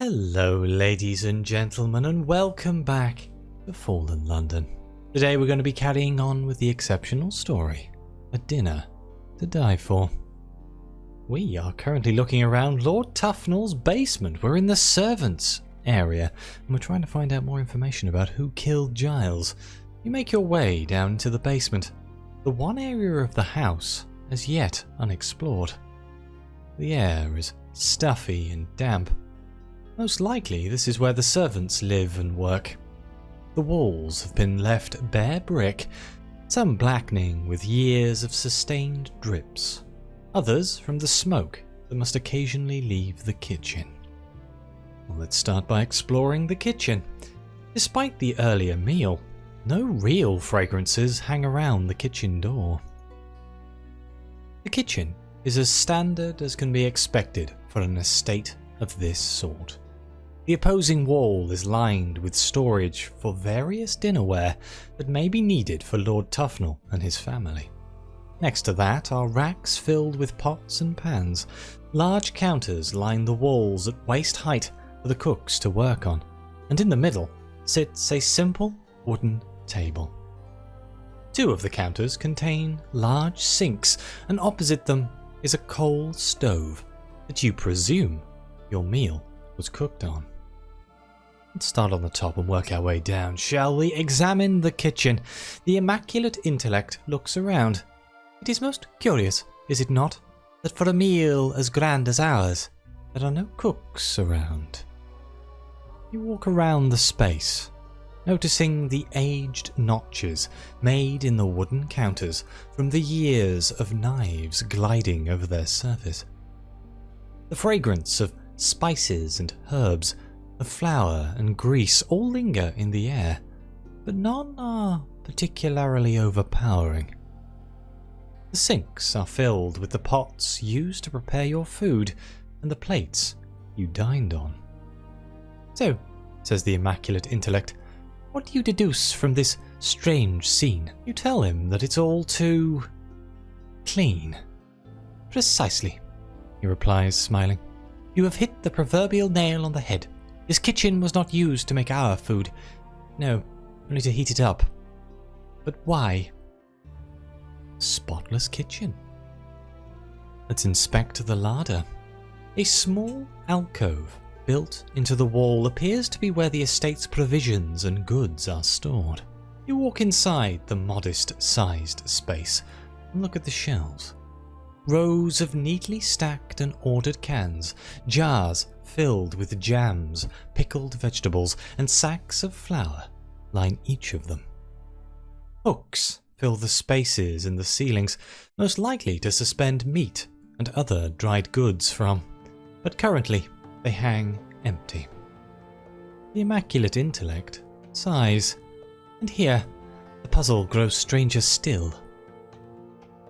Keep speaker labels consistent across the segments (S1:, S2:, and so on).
S1: Hello ladies and gentlemen, and welcome back to Fallen London. Today we're going to be carrying on with the exceptional story, A Dinner to Die For. We are currently looking around Lord Tufnell's basement. We're in the servants area and we're trying to find out more information about who killed Giles. You make your way down into the basement, the one area of the house as yet unexplored. The air is stuffy and damp. Most likely this is where the servants live and work. The walls have been left bare brick, some blackening with years of sustained drips, others from the smoke that must occasionally leave the kitchen. Well, let's start by exploring the kitchen. Despite the earlier meal, no real fragrances hang around the kitchen door. The kitchen is as standard as can be expected for an estate of this sort. The opposing wall is lined with storage for various dinnerware that may be needed for Lord Tufnell and his family. Next to that are racks filled with pots and pans. Large counters line the walls at waist height for the cooks to work on, and in the middle sits a simple wooden table. Two of the counters contain large sinks, and opposite them is a coal stove that you presume your meal was cooked on. Let's start on the top and work our way down, shall we? Examine the kitchen. The immaculate intellect looks around. It is most curious, is it not, that for a meal as grand as ours, there are no cooks around. You walk around the space, noticing the aged notches made in the wooden counters from the years of knives gliding over their surface. The fragrance of spices and herbs, of flour and grease all linger in the air, but none are particularly overpowering. The sinks are filled with the pots used to prepare your food and the plates you dined on. So, says the immaculate intellect, what do you deduce from this strange scene? You tell him that it's all too clean. Precisely, he replies, smiling. You have hit the proverbial nail on the head. This kitchen was not used to make our food. No, only to heat it up. But why? Spotless kitchen. Let's inspect the larder. A small alcove built into the wall appears to be where the estate's provisions and goods are stored. You walk inside the modest-sized space and look at the shelves. Rows of neatly stacked and ordered cans, jars filled with jams, pickled vegetables, and sacks of flour line each of them. Hooks fill the spaces in the ceilings, most likely to suspend meat and other dried goods from, but currently they hang empty. The immaculate intellect sighs, and here the puzzle grows stranger still.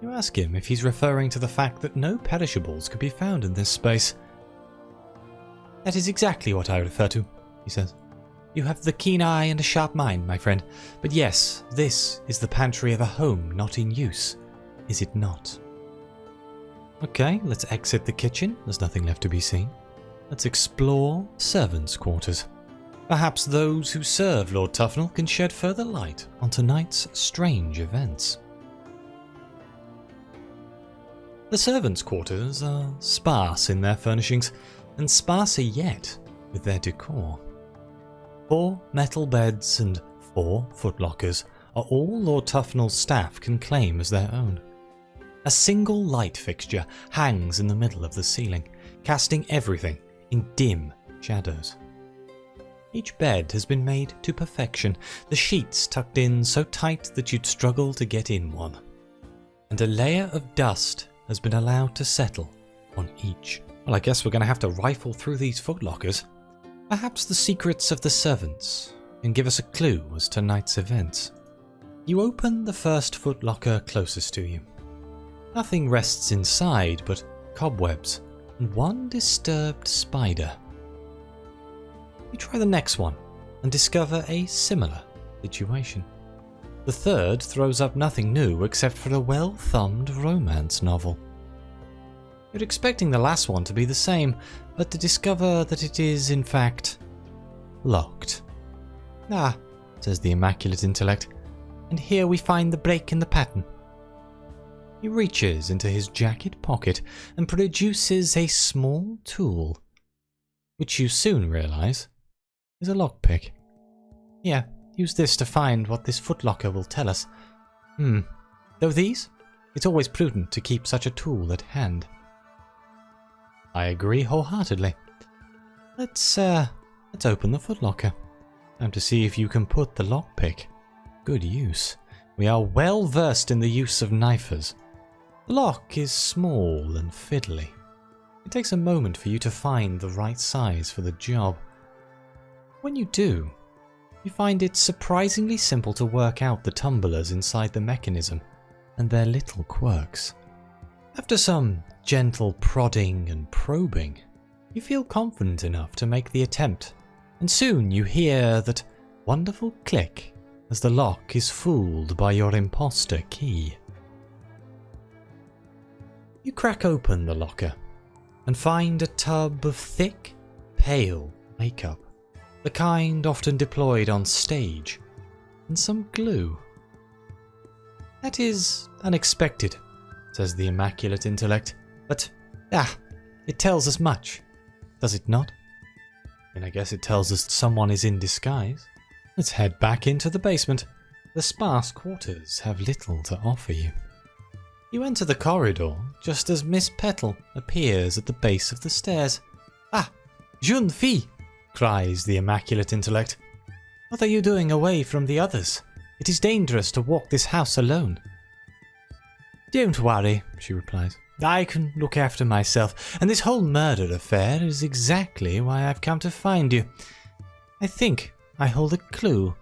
S1: You ask him if he's referring to the fact that no perishables could be found in this space. That is exactly what I refer to, he says. You have the keen eye and a sharp mind, my friend. But yes, this is the pantry of a home not in use, is it not? Okay, let's exit the kitchen. There's nothing left to be seen. Let's explore servants' quarters. Perhaps those who serve Lord Tufnell can shed further light on tonight's strange events. The servants' quarters are sparse in their furnishings, and sparser yet with their decor. 4 metal beds and 4 footlockers are all Lord Tufnell's staff can claim as their own. A single light fixture hangs in the middle of the ceiling, casting everything in dim shadows. Each bed has been made to perfection, the sheets tucked in so tight that you'd struggle to get in one, and a layer of dust has been allowed to settle on each. Well, I guess we're going to have to rifle through these footlockers. Perhaps the secrets of the servants can give us a clue as to tonight's events. You open the first footlocker closest to you. Nothing rests inside but cobwebs and one disturbed spider. You try the next one and discover a similar situation. The third throws up nothing new except for a well-thumbed romance novel. You're expecting the last one to be the same, but to discover that it is, in fact, locked. Ah, says the immaculate intellect, and here we find the break in the pattern. He reaches into his jacket pocket and produces a small tool, which you soon realize is a lockpick. Yeah, use this to find what this footlocker will tell us. Though these, it's always prudent to keep such a tool at hand. I agree wholeheartedly. Let's open the footlocker. Time to see if you can put the lockpick. Good use. We are well versed in the use of knifers. The lock is small and fiddly. It takes a moment for you to find the right size for the job. When you do, you find it surprisingly simple to work out the tumblers inside the mechanism and their little quirks. After some gentle prodding and probing, you feel confident enough to make the attempt, and soon you hear that wonderful click as the lock is fooled by your imposter key. You crack open the locker and find a tub of thick, pale makeup, the kind often deployed on stage, and some glue. That is unexpected, says the immaculate intellect, but it tells us much, does it not? And I guess it tells us someone is in disguise. Let's head back into the basement. The sparse quarters have little to offer you. You enter the corridor just as Miss Petal appears at the base of the stairs. Ah, jeune fille, cries the immaculate intellect. What are you doing away from the others? It is dangerous to walk this house alone. Don't worry, she replies. I can look after myself, and this whole murder affair is exactly why I've come to find you. I think I hold a clue.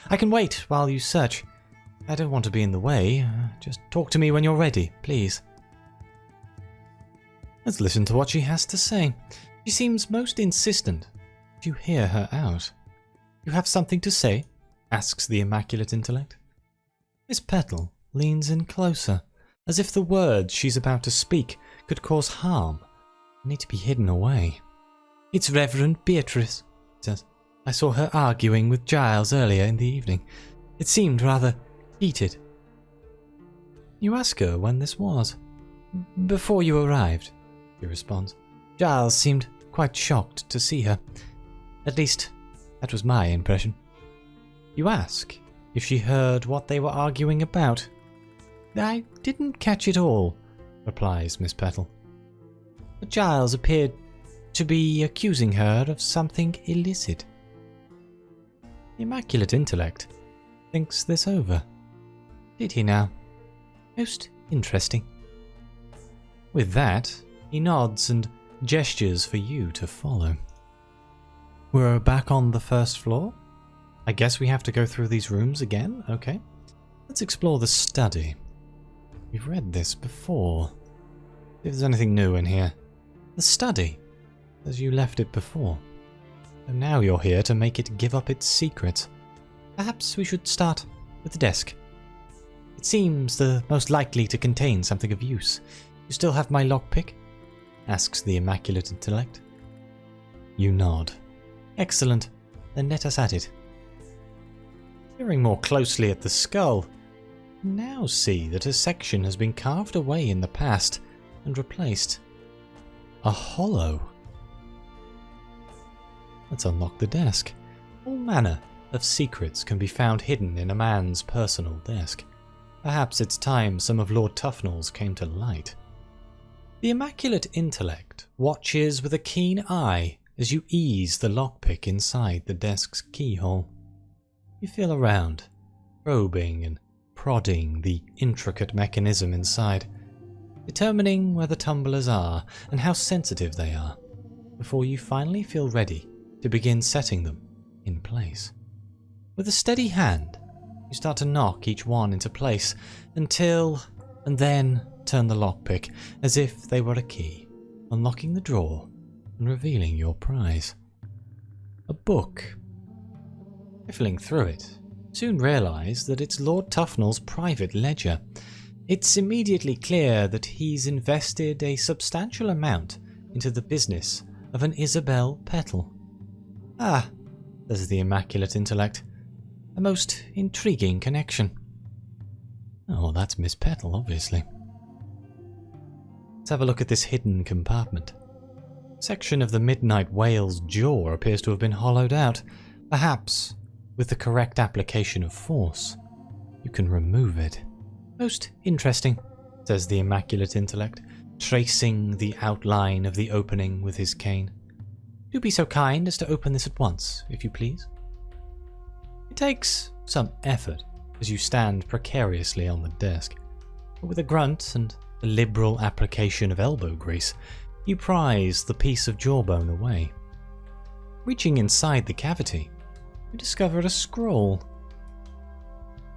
S1: I can wait while you search. I don't want to be in the way. Just talk to me when you're ready, please. Let's listen to what she has to say. She seems most insistent. You hear her out. You have something to say? Asks the immaculate intellect. Miss Petal leans in closer, as if the words she's about to speak could cause harm and need to be hidden away. It's Reverend Beatrice, says. I saw her arguing with Giles earlier in the evening. It seemed rather heated. You ask her when this was. Before you arrived, she responds. Giles seemed quite shocked to see her. At least, that was my impression. You ask if she heard what they were arguing about. I didn't catch it all, replies Miss Petal. But Giles appeared to be accusing her of something illicit. The immaculate intellect thinks this over. Did he now? Most interesting. With that, he nods and gestures for you to follow. We're back on the first floor. I guess we have to go through these rooms again, okay. Let's explore the study. We've read this before. If there's anything new in here. The study, as you left it before. And now you're here to make it give up its secrets. Perhaps we should start with the desk. It seems the most likely to contain something of use. You still have my lockpick? Asks the immaculate intellect. You nod. Excellent. Then let us at it. Peering more closely at the skull, you now see that a section has been carved away in the past and replaced. A hollow. Let's unlock the desk. All manner of secrets can be found hidden in a man's personal desk. Perhaps it's time some of Lord Tufnell's came to light. The immaculate intellect watches with a keen eye as you ease the lockpick inside the desk's keyhole. You feel around, probing and prodding the intricate mechanism inside, determining where the tumblers are and how sensitive they are, before you finally feel ready to begin setting them in place. With a steady hand, you start to knock each one into place and then turn the lockpick as if they were a key, unlocking the drawer and revealing your prize. A book. Rifling through it, soon realize that it's Lord Tufnell's private ledger. It's immediately clear that he's invested a substantial amount into the business of an Isabel Petal. Ah, says the immaculate intellect. A most intriguing connection. Oh, that's Miss Petal, obviously. Let's have a look at this hidden compartment. A section of the midnight whale's jaw appears to have been hollowed out. Perhaps, with the correct application of force, you can remove it. Most interesting, says the immaculate intellect, tracing the outline of the opening with his cane. Do be so kind as to open this at once, if you please. It takes some effort as you stand precariously on the desk, but with a grunt and a liberal application of elbow grease, you prise the piece of jawbone away. Reaching inside the cavity, you discover a scroll.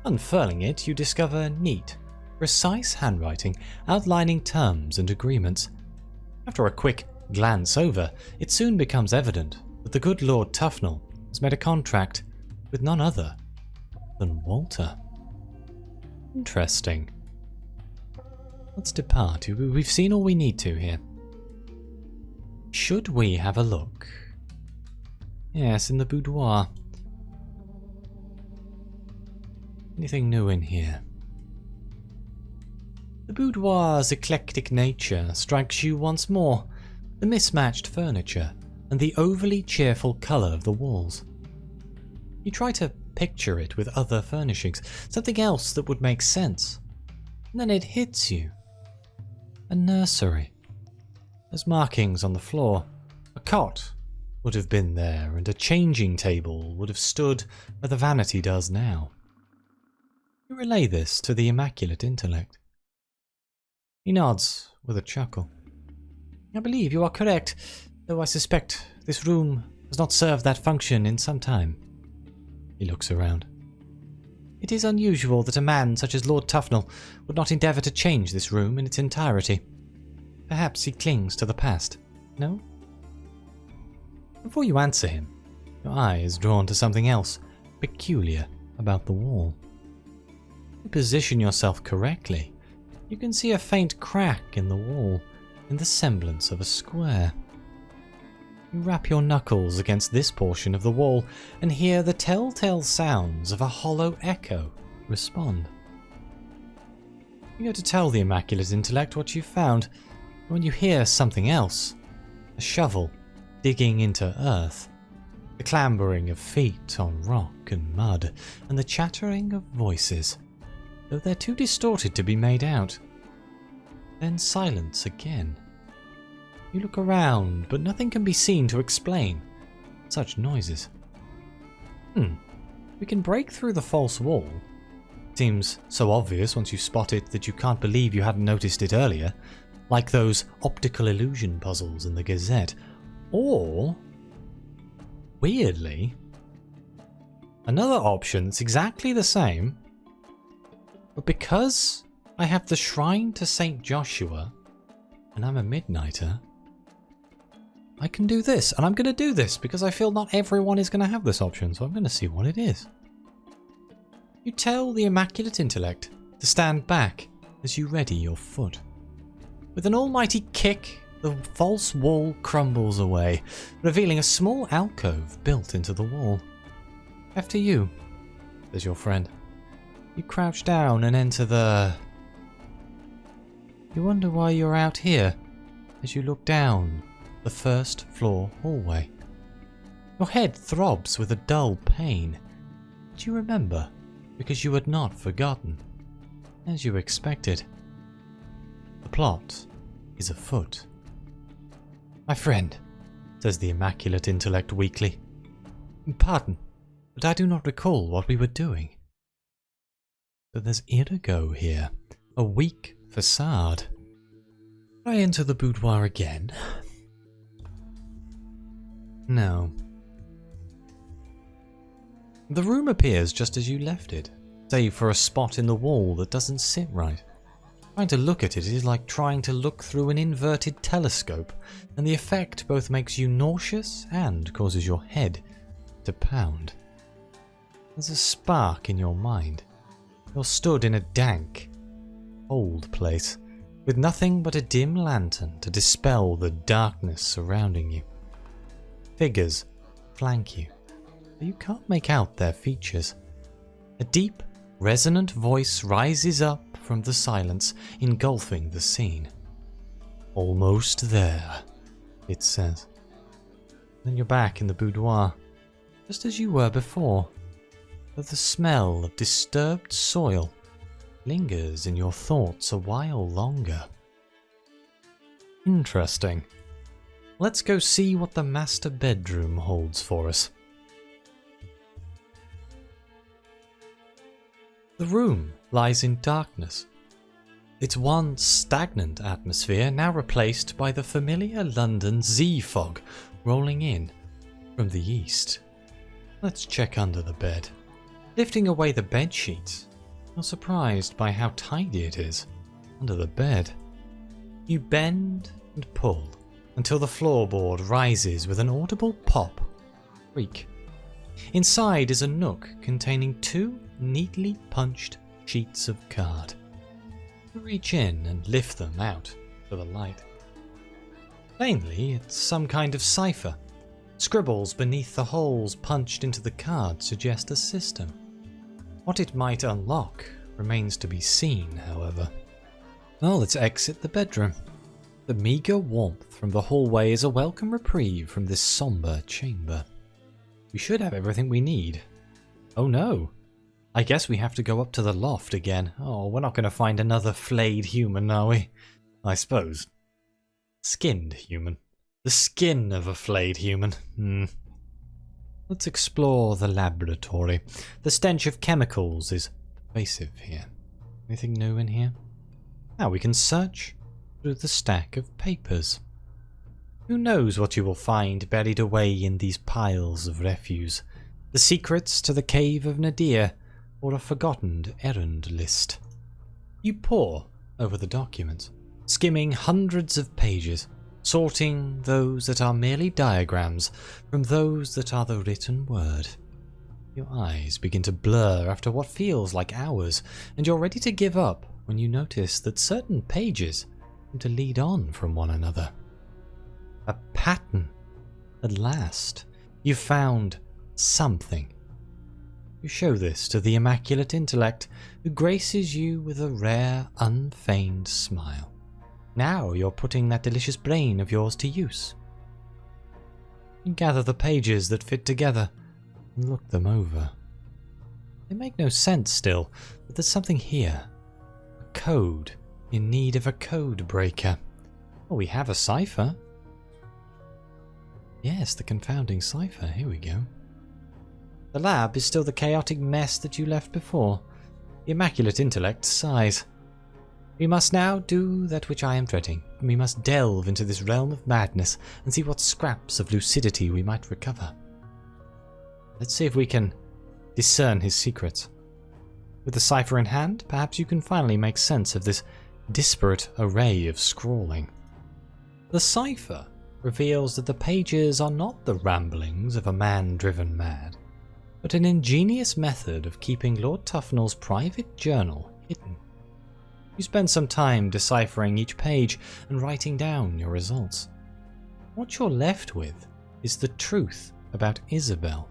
S1: Unfurling it, you discover neat, precise handwriting outlining terms and agreements. After a quick glance over, it soon becomes evident that the good Lord Tufnell has made a contract with none other than Walter. Interesting. Let's depart. We've seen all we need to here. Should we have a look? Yes, in the boudoir. Anything new in here? The boudoir's eclectic nature strikes you once more. The mismatched furniture and the overly cheerful colour of the walls. You try to picture it with other furnishings, something else that would make sense. And then it hits you. A nursery. There's markings on the floor. A cot would have been there, and a changing table would have stood where the vanity does now. You relay this to the immaculate intellect. He nods with a chuckle. I believe you are correct, though I suspect this room has not served that function in some time. He looks around. It is unusual that a man such as Lord Tufnell would not endeavour to change this room in its entirety. Perhaps he clings to the past, no? Before you answer him, your eye is drawn to something else peculiar about the wall. If you position yourself correctly, you can see a faint crack in the wall in the semblance of a square. You rap your knuckles against this portion of the wall and hear the telltale sounds of a hollow echo respond. You go to tell the immaculate intellect what you've found, when you hear something else. A shovel digging into earth, the clambering of feet on rock and mud, and the chattering of voices, though they're too distorted to be made out. Then silence again. You look around, but nothing can be seen to explain such noises. We can break through the false wall. Seems so obvious once you spot it that you can't believe you hadn't noticed it earlier, like those optical illusion puzzles in the Gazette. Or, weirdly, another option that's exactly the same, but because I have the shrine to St. Joshua and I'm a midnighter, I can do this, and I'm going to do this because I feel not everyone is going to have this option, so I'm going to see what it is. You tell the immaculate intellect to stand back as you ready your foot. With an almighty kick, the false wall crumbles away, revealing a small alcove built into the wall. After you, says your friend. You crouch down and enter the... You wonder why you're out here as you look down the first floor hallway. Your head throbs with a dull pain, but you remember because you had not forgotten, as you expected. The plot is afoot. My friend, says the immaculate intellect weakly. Pardon, but I do not recall what we were doing. But there's Irigo here, a weak facade. I enter the boudoir again. No. The room appears just as you left it, save for a spot in the wall that doesn't sit right. Trying to look at it is like trying to look through an inverted telescope, and the effect both makes you nauseous and causes your head to pound. There's a spark in your mind. You're stood in a dank, cold place, with nothing but a dim lantern to dispel the darkness surrounding you. Figures flank you, but you can't make out their features. A deep, resonant voice rises up from the silence, engulfing the scene. "Almost there," it says. Then you're back in the boudoir, just as you were before, but the smell of disturbed soil lingers in your thoughts a while longer. Interesting. Let's go see what the master bedroom holds for us. The room lies in darkness, its once stagnant atmosphere now replaced by the familiar London Z-fog rolling in from the east. Let's check under the bed. Lifting away the bed sheets, you're surprised by how tidy it is under the bed. You bend and pull until the floorboard rises with an audible pop, creak. Inside is a nook containing 2 neatly punched sheets of card. You reach in and lift them out to the light. Plainly, it's some kind of cipher. Scribbles beneath the holes punched into the card suggest a system. What it might unlock remains to be seen, however. Well, let's exit the bedroom. The meagre warmth from the hallway is a welcome reprieve from this somber chamber. We should have everything we need. Oh no! I guess we have to go up to the loft again. Oh, we're not going to find another flayed human, are we? I suppose. Skinned human. The skin of a flayed human. Let's explore the laboratory. The stench of chemicals is pervasive here. Anything new in here? Now we can search through the stack of papers. Who knows what you will find buried away in these piles of refuse? The secrets to the cave of Nadir, or a forgotten errand list. You pore over the documents, skimming hundreds of pages, sorting those that are merely diagrams from those that are the written word. Your eyes begin to blur after what feels like hours, and you're ready to give up when you notice that certain pages seem to lead on from one another. A pattern. At last, you've found something. You show this to the immaculate intellect, who graces you with a rare, unfeigned smile. Now you're putting that delicious brain of yours to use. You gather the pages that fit together and look them over. They make no sense still, but there's something here. A code in need of a code breaker. Well, we have a cipher. Yes, the confounding cipher. Here we go. The lab is still the chaotic mess that you left before. The immaculate intellect sighs. We must now do that which I am dreading. We must delve into this realm of madness and see what scraps of lucidity we might recover. Let's see if we can discern his secrets. With the cipher in hand, perhaps you can finally make sense of this disparate array of scrawling. The cipher reveals that the pages are not the ramblings of a man driven mad, but an ingenious method of keeping Lord Tufnell's private journal hidden. You spend some time deciphering each page and writing down your results. What you're left with is the truth about Isabel,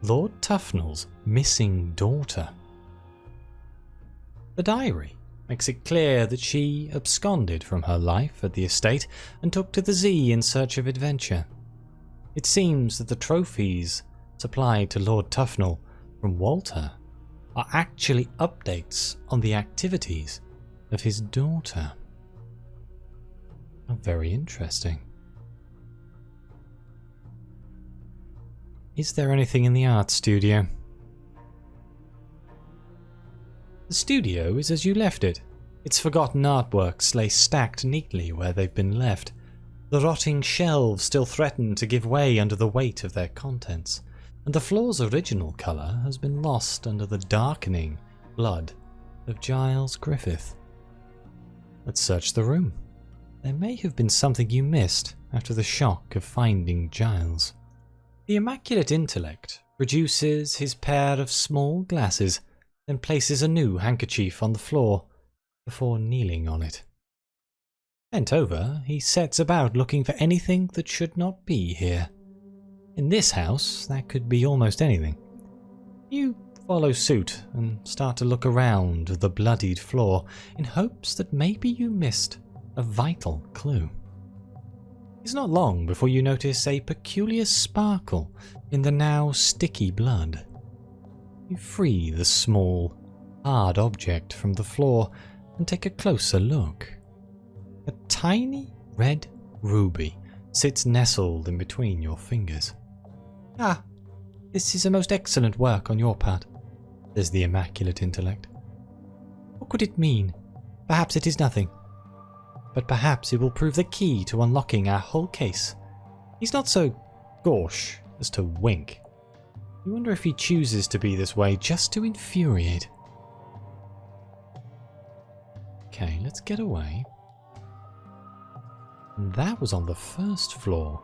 S1: Lord Tufnell's missing daughter. The diary makes it clear that she absconded from her life at the estate and took to the Z in search of adventure. It seems that the trophies supplied to Lord Tufnell from Walter are actually updates on the activities of his daughter. Oh, very interesting. Is there anything in the art studio? The studio is as you left it. Its forgotten artworks lay stacked neatly where they've been left. The rotting shelves still threaten to give way under the weight of their contents, and the floor's original colour has been lost under the darkening blood of Giles Griffith. Let's search the room. There may have been something you missed after the shock of finding Giles. The immaculate intellect produces his pair of small glasses, then places a new handkerchief on the floor. before kneeling on it. Bent over, he sets about looking for anything that should not be here. In this house, that could be almost anything. You follow suit and start to look around the bloodied floor in hopes that maybe you missed a vital clue. It's not long before you notice a peculiar sparkle in the now sticky blood. You free the small, hard object from the floor and take a closer look. A tiny red ruby sits nestled in between your fingers. "Ah, this is a most excellent work on your part," says the immaculate intellect. "What could it mean? Perhaps it is nothing. But perhaps it will prove the key to unlocking our whole case." He's not so gauche as to wink. You wonder if he chooses to be this way just to infuriate. Okay, let's get away. That was on the first floor.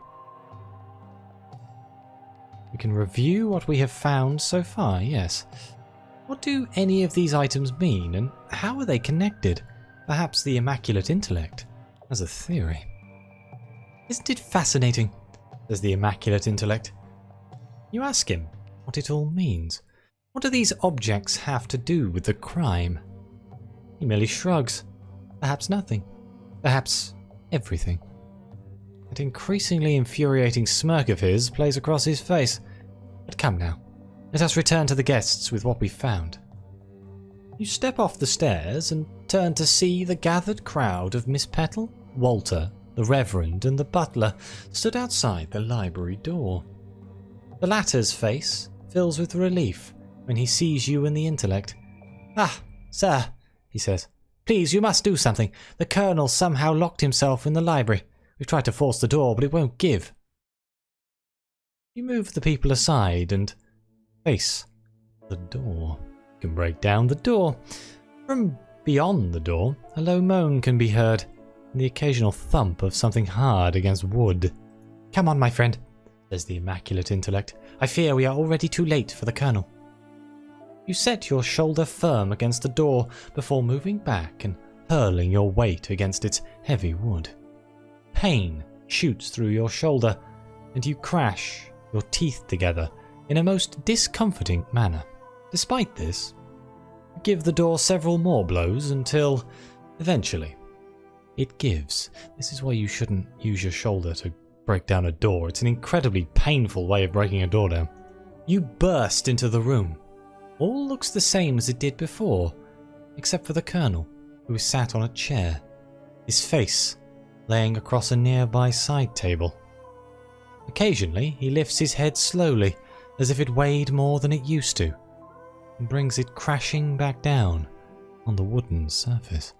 S1: We can review what we have found so far, yes. What do any of these items mean, and how are they connected? Perhaps the immaculate intellect has a theory. "Isn't it fascinating?" says the immaculate intellect. You ask him what it all means. What do these objects have to do with the crime? He merely shrugs. Perhaps nothing. Perhaps everything. That increasingly infuriating smirk of his plays across his face. But come now, let us return to the guests with what we found. You step off the stairs and turn to see the gathered crowd of Miss Petal, Walter, the Reverend, and the butler stood outside the library door. The latter's face fills with relief when he sees you and the intellect. "Ah, sir," he says. "Please, you must do something. The Colonel somehow locked himself in the library. We've tried to force the door, but it won't give." You move the people aside and face the door. You can break down the door. From beyond the door, a low moan can be heard, and the occasional thump of something hard against wood. "Come on, my friend," says the immaculate intellect. "I fear we are already too late for the Colonel." You set your shoulder firm against the door before moving back and hurling your weight against its heavy wood. Pain shoots through your shoulder, and you crash your teeth together in a most discomforting manner. Despite this, you give the door several more blows until, eventually, it gives. This is why you shouldn't use your shoulder to break down a door. It's an incredibly painful way of breaking a door down. You burst into the room. All looks the same as it did before, except for the Colonel, who is sat on a chair, his face laying across a nearby side table. Occasionally, he lifts his head slowly, as if it weighed more than it used to, and brings it crashing back down on the wooden surface.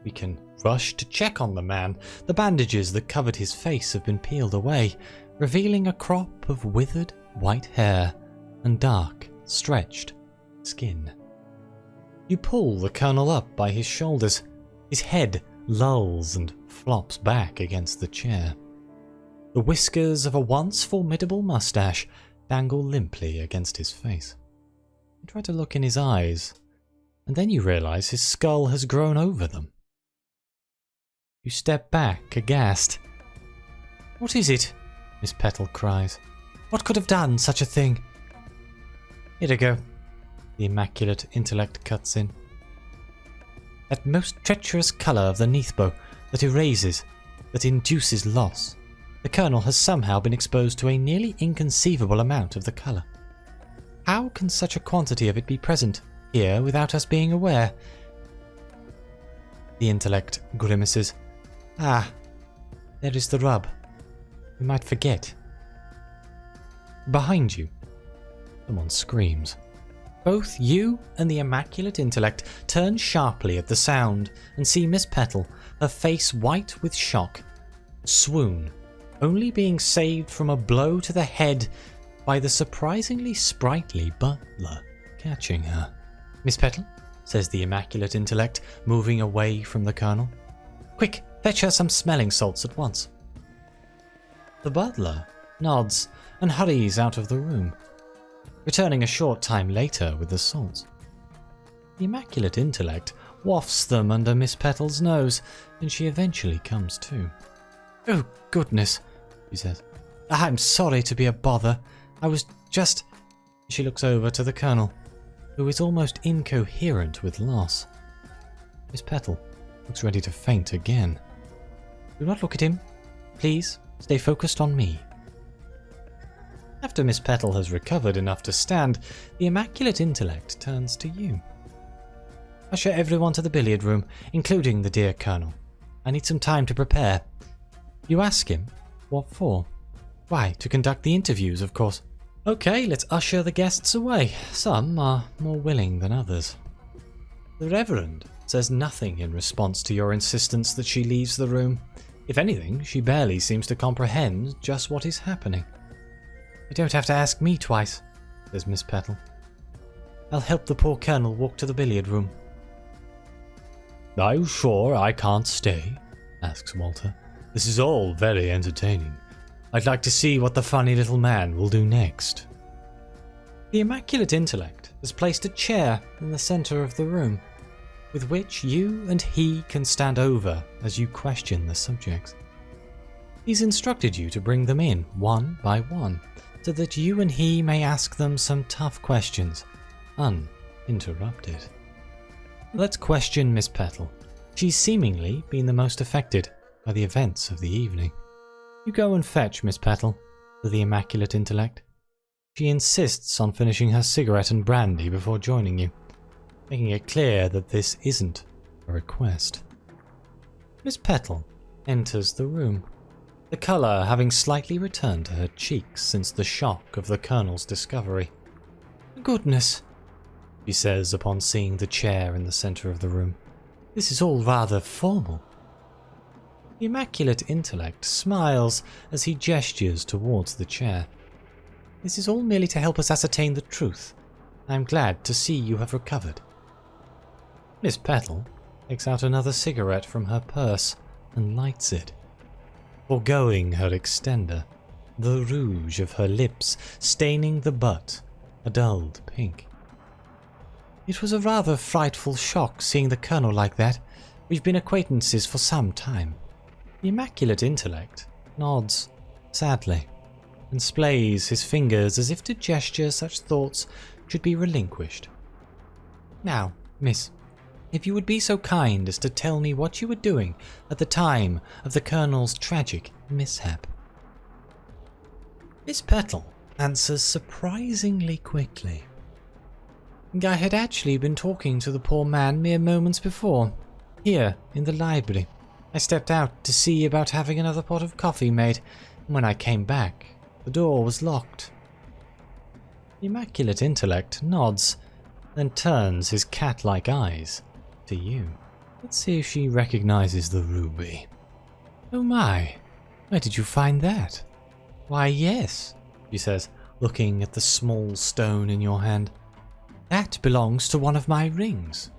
S1: We can rush to check on the man. The bandages that covered his face have been peeled away, revealing a crop of withered white hair and dark, stretched skin. You pull the Colonel up by his shoulders. His head lolls and flops back against the chair. The whiskers of a once formidable mustache dangle limply against his face. You try to look in his eyes, and then you realize his skull has grown over them. You step back, aghast. "What is it?" Miss Petal cries. "What could have done such a thing?" "Here we go," the immaculate intellect cuts in. "That most treacherous colour of the Neathbow that erases, that induces loss. The Colonel has somehow been exposed to a nearly inconceivable amount of the colour. How can such a quantity of it be present here without us being aware?" The intellect grimaces. "Ah, there is the rub. We might forget." Behind you, someone screams. Both you and the immaculate intellect turn sharply at the sound and see Miss Petal, her face white with shock, swoon, only being saved from a blow to the head by the surprisingly sprightly butler catching her. "Miss Petal," says the immaculate intellect, moving away from the Colonel. "Quick, fetch her some smelling salts at once." The butler nods and hurries out of the room, returning a short time later with the salts. The immaculate intellect wafts them under Miss Petal's nose, and she eventually comes to. "Oh, goodness," she says. "I'm sorry to be a bother. I was just..." She looks over to the Colonel, who is almost incoherent with loss. Miss Petal looks ready to faint again. "Do not look at him. Please, stay focused on me." After Miss Petal has recovered enough to stand, the immaculate intellect turns to you. "Usher everyone to the billiard room, including the dear Colonel. I need some time to prepare." You ask him, what for? Why, to conduct the interviews, of course. Okay, let's usher the guests away. Some are more willing than others. The Reverend says nothing in response to your insistence that she leaves the room. If anything, she barely seems to comprehend just what is happening. "You don't have to ask me twice," says Miss Petal. "I'll help the poor Colonel walk to the billiard room." "Are you sure I can't stay?" asks Walter. "This is all very entertaining. I'd like to see what the funny little man will do next." The immaculate intellect has placed a chair in the center of the room, with which you and he can stand over as you question the subjects. He's instructed you to bring them in one by one, so that you and he may ask them some tough questions, uninterrupted. Let's question Miss Petal. She's seemingly been the most affected by the events of the evening. You go and fetch Miss Petal, to the immaculate intellect. She insists on finishing her cigarette and brandy before joining you, making it clear that this isn't a request. Miss Petal enters the room, the colour having slightly returned to her cheeks since the shock of the Colonel's discovery. "Goodness," she says upon seeing the chair in the centre of the room. "This is all rather formal." The immaculate intellect smiles as he gestures towards the chair. "This is all merely to help us ascertain the truth. I am glad to see you have recovered." Miss Petal takes out another cigarette from her purse and lights it, foregoing her extender, the rouge of her lips staining the butt a dulled pink. "It was a rather frightful shock seeing the Colonel like that. We've been acquaintances for some time." The immaculate intellect nods sadly and splays his fingers as if to gesture such thoughts should be relinquished. "Now, miss, if you would be so kind as to tell me what you were doing at the time of the Colonel's tragic mishap." Miss Petal answers surprisingly quickly. "I had actually been talking to the poor man mere moments before, here in the library. I stepped out to see about having another pot of coffee made, and when I came back, the door was locked." The immaculate intellect nods, then turns his cat-like eyes to you. Let's see if she recognizes the ruby. "Oh my, where did you find that?" "Why, yes," she says, looking at the small stone in your hand. "That belongs to one of my rings."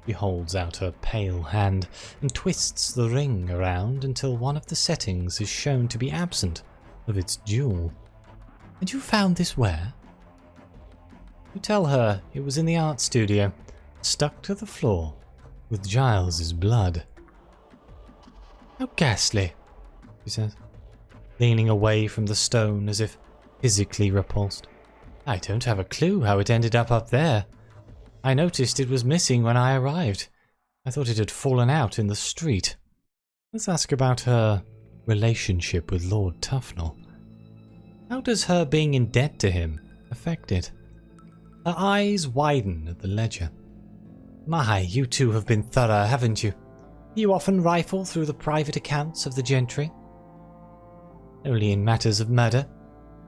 S1: She holds out her pale hand and twists the ring around until one of the settings is shown to be absent of its jewel. "And you found this where?" You tell her it was in the art studio, stuck to the floor with Giles's blood. "How ghastly," she says, leaning away from the stone as if physically repulsed. "I don't have a clue how it ended up there. I noticed it was missing when I arrived. I thought it had fallen out in the street." Let's ask about her relationship with Lord Tufnell. How does her being in debt to him affect it? Her eyes widen at the ledger. "My, you two have been thorough, haven't you? You often rifle through the private accounts of the gentry?" "Only in matters of murder,"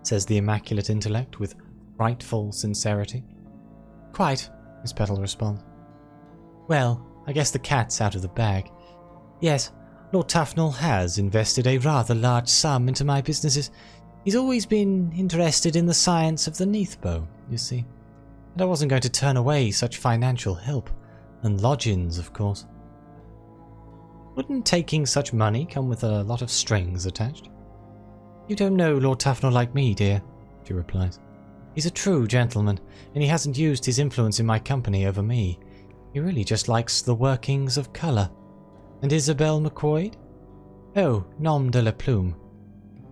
S1: says the immaculate intellect with frightful sincerity. "Quite," Miss Petal responds. "Well, I guess the cat's out of the bag. Yes, Lord Tufnell has invested a rather large sum into my businesses. He's always been interested in the science of the Neathbow, you see. And I wasn't going to turn away such financial help. And lodgings, of course." "Wouldn't taking such money come with a lot of strings attached?" "You don't know Lord Tufnell like me, dear," she replies. "He's a true gentleman, and he hasn't used his influence in my company over me. He really just likes the workings of colour. And Isabel McCoy? Oh, nom de la plume.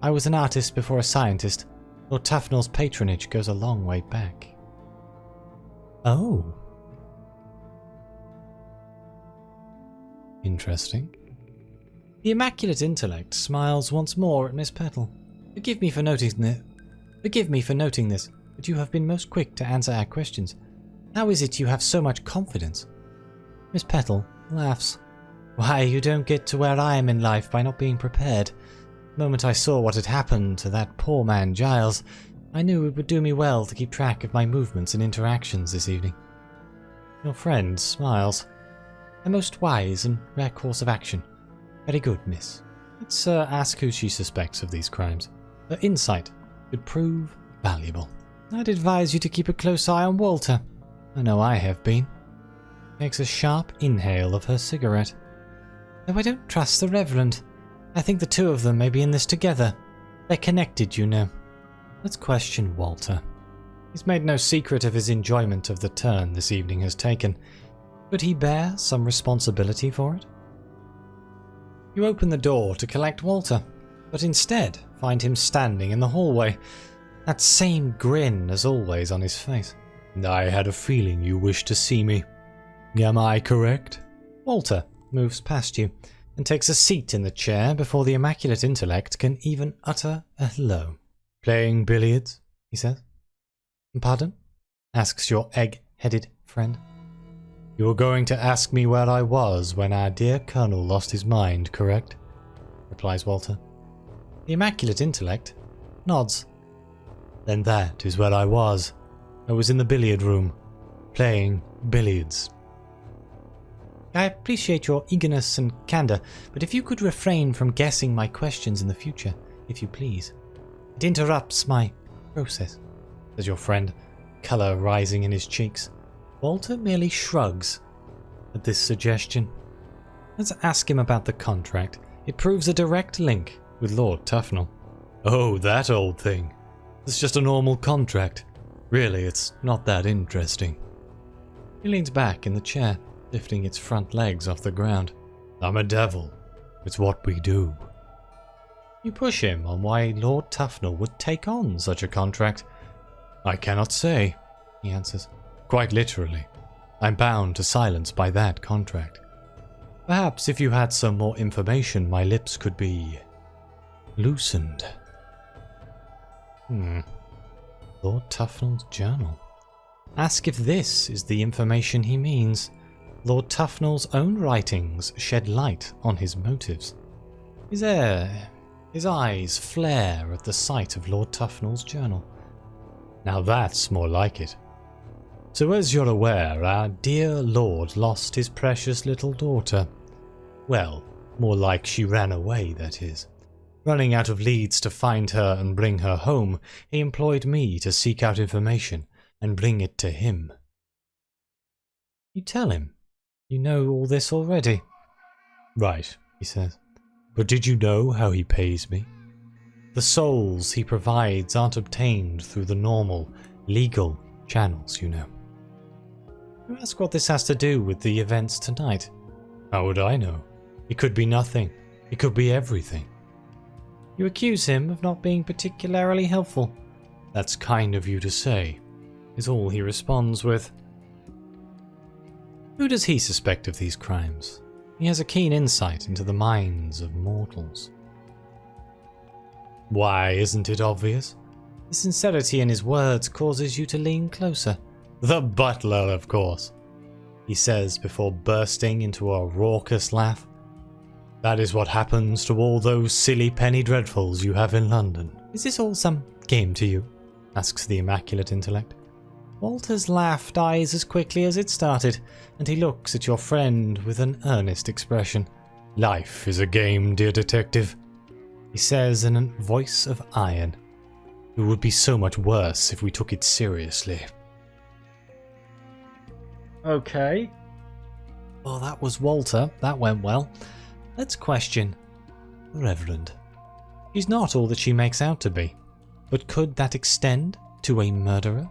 S1: I was an artist before a scientist. Lord Tufnell's patronage goes a long way back. Oh. Interesting. The immaculate intellect smiles once more at Miss Petal. Forgive me for noting this, but you have been most quick to answer our questions. How is it you have so much confidence? Miss Petal laughs. Why, you don't get to where I am in life by not being prepared. The moment I saw what had happened to that poor man Giles, I knew it would do me well to keep track of my movements and interactions this evening. Your friend smiles. A most wise and rare course of action. Very good, miss. Let's ask who she suspects of these crimes. Her insight could prove valuable. I'd advise you to keep a close eye on Walter. I know I have been. Makes a sharp inhale of her cigarette. Though I don't trust the Reverend. I think the two of them may be in this together. They're connected, you know. Let's question Walter. He's made no secret of his enjoyment of the turn this evening has taken. Could he bear some responsibility for it? You open the door to collect Walter, but instead find him standing in the hallway, that same grin as always on his face. I had a feeling you wished to see me. Am I correct? Walter moves past you and takes a seat in the chair before the immaculate intellect can even utter a hello. Playing billiards, he says. Pardon? Asks your egg-headed friend. You were going to ask me where I was when our dear Colonel lost his mind, correct? Replies Walter. The immaculate intellect nods. Then that is where I was. I was in the billiard room, playing billiards. I appreciate your eagerness and candour, but if you could refrain from guessing my questions in the future, if you please. It interrupts my process, says your friend, colour rising in his cheeks. Walter merely shrugs at this suggestion. Let's ask him about the contract. It proves a direct link with Lord Tufnell. Oh, that old thing. It's just a normal contract. Really, it's not that interesting. He leans back in the chair, lifting its front legs off the ground. I'm a devil. It's what we do. You push him on why Lord Tufnell would take on such a contract. I cannot say, he answers. Quite literally. I'm bound to silence by that contract. Perhaps if you had some more information, my lips could be loosened. Lord Tufnell's journal. Ask if this is the information he means. Lord Tufnell's own writings shed light on his motives. His eyes flare at the sight of Lord Tufnell's journal. Now that's more like it. So as you're aware, our dear Lord lost his precious little daughter. Well, more like she ran away, that is. Running out of leads to find her and bring her home, he employed me to seek out information and bring it to him. You tell him. You know all this already. Right, he says. But did you know how he pays me? The souls he provides aren't obtained through the normal, legal channels, you know. You ask what this has to do with the events tonight. How would I know? It could be nothing. It could be everything. You accuse him of not being particularly helpful. That's kind of you to say, is all he responds with. Who does he suspect of these crimes? He has a keen insight into the minds of mortals. Why, isn't it obvious? The sincerity in his words causes you to lean closer. The butler, of course, he says before bursting into a raucous laugh. That is what happens to all those silly penny dreadfuls you have in London. Is this all some game to you? Asks the immaculate intellect. Walter's laugh dies as quickly as it started, and he looks at your friend with an earnest expression. Life is a game, dear detective, he says in a voice of iron. It would be so much worse if we took it seriously. Okay. Well, that was Walter. That went well. Let's question the Reverend. She's not all that she makes out to be, but could that extend to a murderer?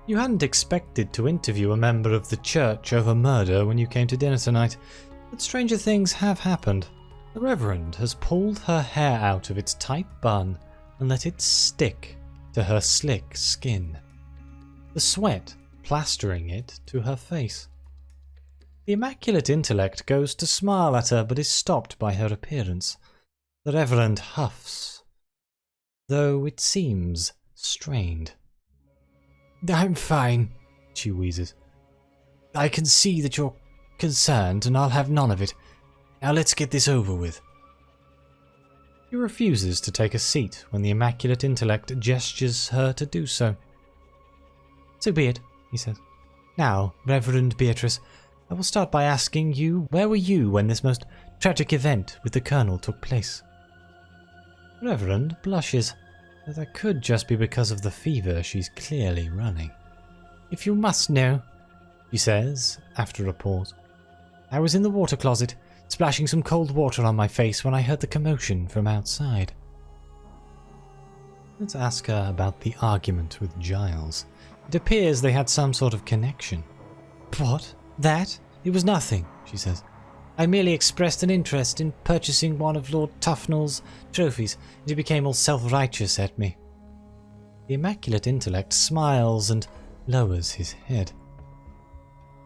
S1: You hadn't expected to interview a member of the church over murder when you came to dinner tonight, but stranger things have happened. The Reverend has pulled her hair out of its tight bun and let it stick to her slick skin, the sweat plastering it to her face. The immaculate intellect goes to smile at her but is stopped by her appearance. The Reverend huffs, though it seems strained. "I'm fine," she wheezes. "I can see that you're concerned and I'll have none of it. Now let's get this over with." He refuses to take a seat when the immaculate intellect gestures her to do so. "So be it," he says. "Now, Reverend Beatrice, I will start by asking you, where were you when this most tragic event with the Colonel took place?" The Reverend blushes, though that could just be because of the fever she's clearly running. "If you must know," she says, after a pause, "I was in the water closet, splashing some cold water on my face when I heard the commotion from outside." Let's ask her about the argument with Giles. It appears they had some sort of connection. "What? That? It was nothing," she says. "I merely expressed an interest in purchasing one of Lord Tufnell's trophies, and he became all self-righteous at me." The immaculate intellect smiles and lowers his head.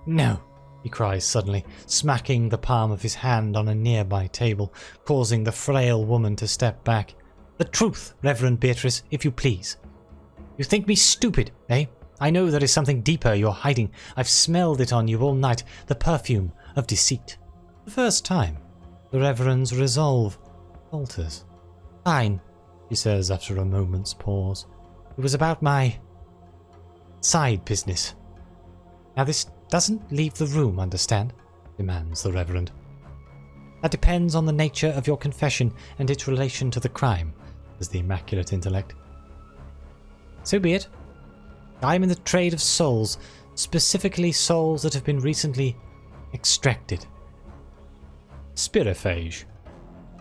S1: "No," he cries suddenly, smacking the palm of his hand on a nearby table, causing the frail woman to step back. "The truth, Reverend Beatrice, if you please. You think me stupid, eh? I know there is something deeper you're hiding. I've smelled it on you all night, the perfume of deceit." The first time, the Reverend's resolve falters. "Fine," she says after a moment's pause. "It was about my side business. Now this doesn't leave the room, understand?" demands the Reverend. "That depends on the nature of your confession and its relation to the crime," says the immaculate intellect. "So be it. I am in the trade of souls, specifically souls that have been recently extracted." Spiriphage.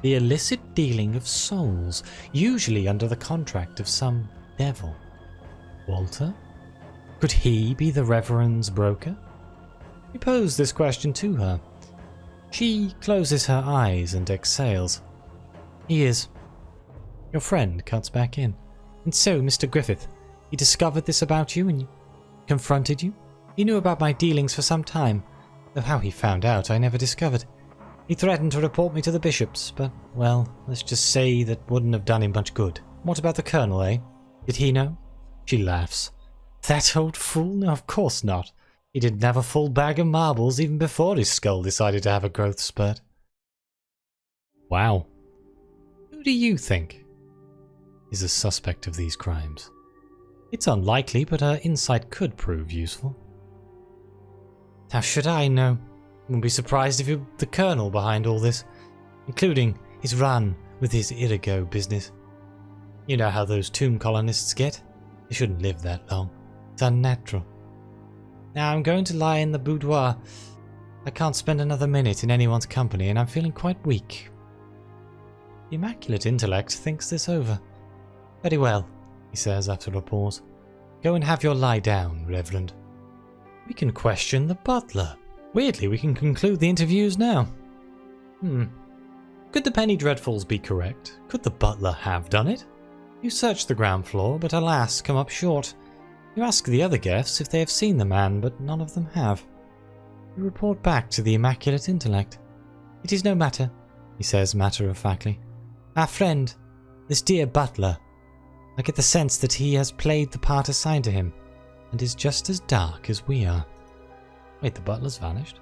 S1: The illicit dealing of souls, usually under the contract of some devil. Walter? Could he be the Reverend's broker? He posed this question to her. She closes her eyes and exhales. "He is." Your friend cuts back in. "And so, Mr. Griffith, he discovered this about you and confronted you? He knew about my dealings for some time, though how he found out I never discovered. He threatened to report me to the bishops, but, well, let's just say that wouldn't have done him much good. What about the Colonel, eh? Did he know?" She laughs. "That old fool? No, of course not. He didn't have a full bag of marbles even before his skull decided to have a growth spurt." Wow. Who do you think is a suspect of these crimes? It's unlikely, but her insight could prove useful. "How should I know? Wouldn't be surprised if it were the Colonel behind all this, including his run with his Irigo business. You know how those tomb colonists get. They shouldn't live that long. It's unnatural. Now I'm going to lie in the boudoir. I can't spend another minute in anyone's company and I'm feeling quite weak." The immaculate intellect thinks this over. "Very well," he says after a pause. "Go and have your lie down, Reverend. We can question the butler. Weirdly, we can conclude the interviews now. Could the Penny Dreadfuls be correct? Could the butler have done it? You search the ground floor, but alas, come up short. You ask the other guests if they have seen the man, but none of them have. You report back to the immaculate intellect. It is no matter, he says matter-of-factly. Our friend, this dear butler, I get the sense that he has played the part assigned to him, and is just as dark as we are. Wait, the butler's vanished?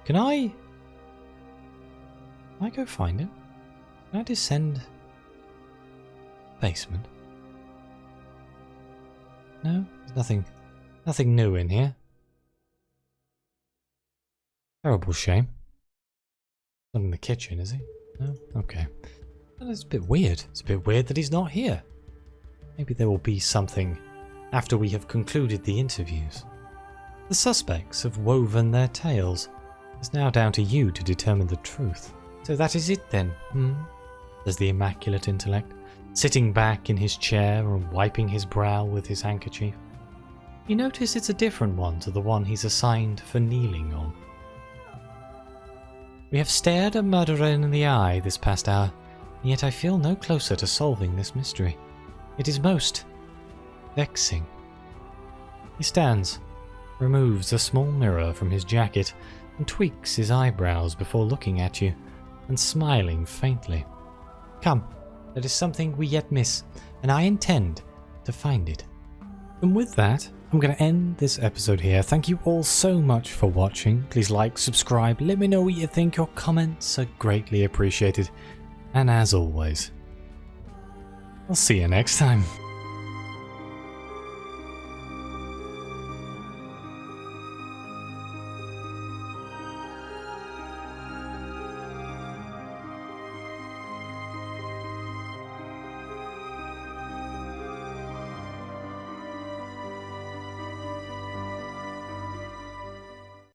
S1: Can I go find him? Can I descend? Basement? No, there's nothing new in here. Terrible shame. Not in the kitchen, is he? No? Okay. Well, it's a bit weird. It's a bit weird that he's not here. Maybe there will be something after we have concluded the interviews. The suspects have woven their tales. It's now down to you to determine the truth. So that is it then, says the immaculate intellect, sitting back in his chair and wiping his brow with his handkerchief. You notice it's a different one to the one he's assigned for kneeling on. We have stared a murderer in the eye this past hour, and yet I feel no closer to solving this mystery. It is most vexing. He stands, removes a small mirror from his jacket, and tweaks his eyebrows before looking at you and smiling faintly. Come, there is something we yet miss, and I intend to find it. And with that, I'm going to end this episode here. Thank you all so much for watching. Please like, subscribe, let me know what you think. Your comments are greatly appreciated. And as always, I'll see you next time.